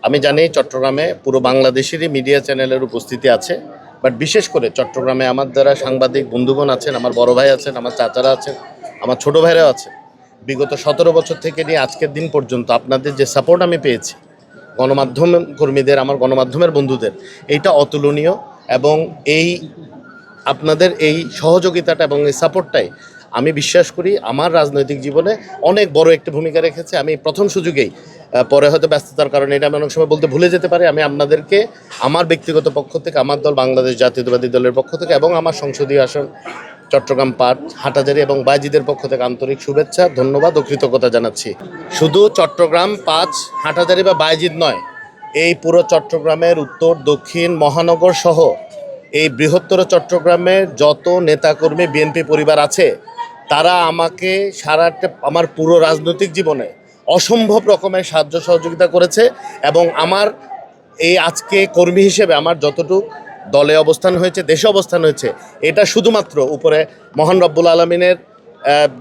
আমি জানি চট্টগ্রামে পুরো বাংলাদেশেরই মিডিয়া চ্যানেলের উপস্থিতি আছে, বাট বিশেষ করে চট্টগ্রামে আমার দ্বারা সাংবাদিক বন্ধুগণ আছেন, আমার বড় ভাই আছেন, আমার চাচারা আছেন, আমার ছোট ভাইরাও আছে। বিগত 17 বছর থেকে নিয়ে আজকের দিন পর্যন্ত আপনাদের যে সাপোর্ট আমি পেয়েছি গণমাধ্যম কর্মীদের, আমার গণমাধ্যমের বন্ধুদের, এইটা অতুলনীয়। এবং এই আপনাদের এই সহযোগিতাটা এবং এই সাপোর্টটাই আমি বিশ্বাস করি আমার রাজনৈতিক জীবনে অনেক বড় একটি ভূমিকা রেখেছে। আমি প্রথম সুযোগেই, পরে হয়তো ব্যস্ততার কারণে এটা আমি অনেক সময় বলতে ভুলে যেতে পারি, আমি আপনাদেরকে আমার ব্যক্তিগত পক্ষ থেকে, আমার দল বাংলাদেশ জাতীয়তাবাদী দলের পক্ষ থেকে এবং আমার সংসদীয় আসন চট্টগ্রাম 5 হাটহাজারী এবং বাইজিদের পক্ষ থেকে আন্তরিক শুভেচ্ছা, ধন্যবাদ ও কৃতজ্ঞতা জানাচ্ছি। শুধু চট্টগ্রাম 5 হাটহাজারী বা বাইজিদ নয়, এই পুরো চট্টগ্রামের উত্তর দক্ষিণ মহানগর সহ এই বৃহত্তর চট্টগ্রামের যত নেতাকর্মী বিএনপি পরিবার আছে, তারা আমাকে আমার পুরো রাজনৈতিক জীবনে অসম্ভব রকমের সাহায্য সহযোগিতা করেছে। এবং আমার এই আজকে কর্মী হিসেবে আমার যতটুকু দলে অবস্থান হয়েছে, দেশে অবস্থান হয়েছে, এটা শুধুমাত্র উপরে মহান রব্বুল আলমিনের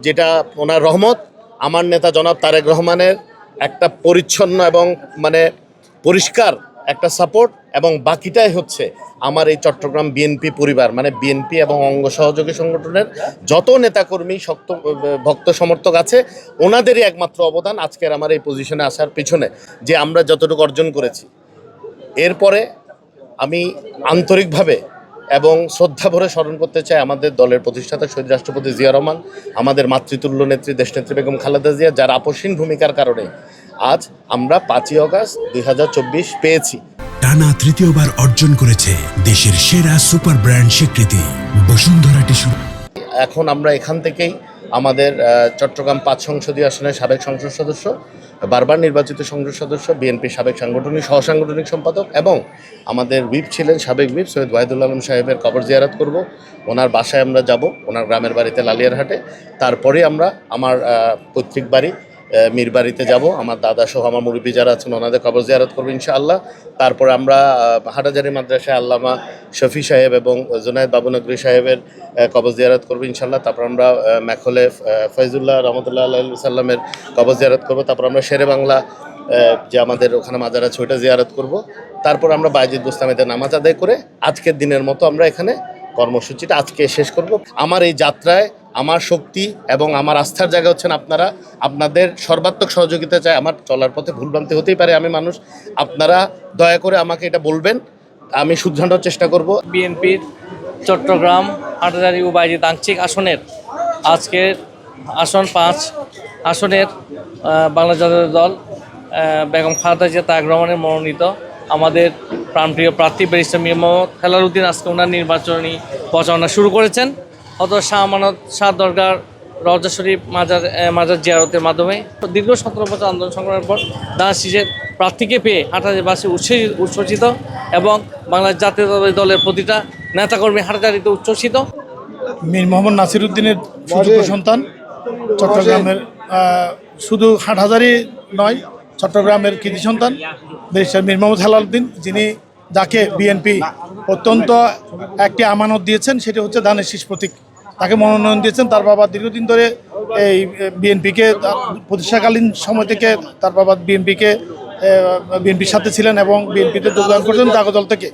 যেটা ওনার রহমত, আমার নেতা জনাব তারেক রহমানের একটা পরিচ্ছন্ন এবং পরিষ্কার একটা সাপোর্ট, এবং বাকিটাই হচ্ছে আমার এই চট্টগ্রাম বিএনপি পরিবার, বিএনপি এবং অঙ্গ সহযোগী সংগঠনের যত নেতাকর্মী ভক্ত সমর্থক আছে, ওনাদেরই একমাত্র অবদান আজকের আমার এই পজিশনে আসার পিছনে, যে আমরা যতটুকু অর্জন করেছি। এরপরে আমি আন্তরিকভাবে এবং শ্রদ্ধা ভরে স্মরণ করতে চাই আমাদের দলের প্রতিষ্ঠাতা শহীদ রাষ্ট্রপতি জিয়া রহমান, আমাদের মাতৃতুল্য নেত্রী দেশনেত্রী বেগম খালেদা জিয়া, যার আপসহীন ভূমিকার কারণে আজ আমরা 5ই অগাস্ট 2024 পেয়েছি। টানা তৃতীয়বার অর্জন করেছে দেশের সেরা সুপার ব্র্যান্ড স্বীকৃতি বসুন্ধরা টিস্যু। এখন আমরা এখান থেকেই আমাদের চট্টগ্রাম 5 সংসদীয় আসনের সাবেক সংসদ সদস্য, বারবার নির্বাচিত সংসদ সদস্য, বিএনপির সাবেক সহসাংগঠনিক সম্পাদক এবং আমাদের হুইপ ছিলেন সাবেক হুইপ সৈয়দ ওয়াহিদুল আলম সাহেবের কবর জিয়ারত করব। ওনার বাসায় আমরা যাব, ওনার গ্রামের বাড়িতে লালিয়ারহাটে। তারপরে আমরা আমার পৈতৃক বাড়ি মীরবাড়িতে যাব, আমার দাদা সহ আমার মুরব্বী যারা আছেন ওনাদের কবর জিয়ারত করবো ইনশাআল্লাহ। তারপরে আমরা হাটহাজারী মাদ্রাসায় আল্লামা শফি সাহেব এবং জুনায়েদ বাবুনগরী সাহেবের কবর জিয়ারত করবো ইনশাআল্লাহ। তারপর আমরা ম্যাখলে ফয়জুল্লাহ রহমতুল্লাহ আল্লাহ সাল্লামের কবর জিয়ারত করবো। তারপর আমরা শেরে বাংলা যে আমাদের ওখানে মাজার আছে ওইটা জিয়ারত করব। তারপর আমরা বাইজিদ বুস্তামিতে নামাজ আদায় করে আজকের দিনের মতো আমরা এখানে কর্মসূচিটা আজকে শেষ করব। আমার এই যাত্রায় আমার শক্তি এবং আমার আস্থার জায়গা হচ্ছেন আপনারা। আপনাদের সর্বাত্মক সহযোগিতা চাই। আমার চলার পথে ভুলভ্রান্তি হতেই পারে, আমি মানুষ, আপনারা দয়া করে আমাকে এটা বলবেন, আমি শুধরানোর চেষ্টা করব। বিএনপির চট্টগ্রাম হাটহাজারী ও বাইজিদ আংশিক আসনের আজকের আসন 5 আসনের বাংলাদেশ জাতীয় দল বেগম খালেদা জিয়া তারেক রহমানের মনোনীত আমাদের প্রাণপ্রিয় প্রার্থী ব্যারিস্টার মীর মোহাম্মদ হেলাল উদ্দিন আজকে ওনার নির্বাচনী প্রচারণা শুরু করেছেন। হযরত শাহ আমানত শাহ দরগার রওজা শরীফ মাজার জিয়ারতের মাধ্যমে দীর্ঘ 17 বছর আন্দোলন সংগ্রামের পর দাসিজের প্রার্থীকে পেয়ে হাটহাজারীবাসী উচ্ছ্বসিত এবং বাংলাদেশ জাতীয়তাবাদী দলের প্রতিটা নেতাকর্মী হাটহাজারীতে উচ্ছ্বসিত। মীর মোহাম্মদ নাসির উদ্দিনের সুযোগ্য সন্তান, চট্টগ্রামের শুধু হাটহাজারী নয়, চট্টগ্রামের কৃতি সন্তান ব্যারিস্টার মীর মোহাম্মদ হেলাল উদ্দিন, যাকে বিএনপি অত্যন্ত একটি আমানত দিয়েছেন, সেটি হচ্ছে ধানের শীষ প্রতীক। তাকে মনোনয়ন দিয়েছেন। তার বাবা দীর্ঘদিন ধরে এই বিএনপিকে প্রতিষ্ঠাকালীন সময় থেকে তার বাবা বিএনপির সাথে ছিলেন এবং বিএনপিতে যোগদান করেছেন জাগদল থেকে।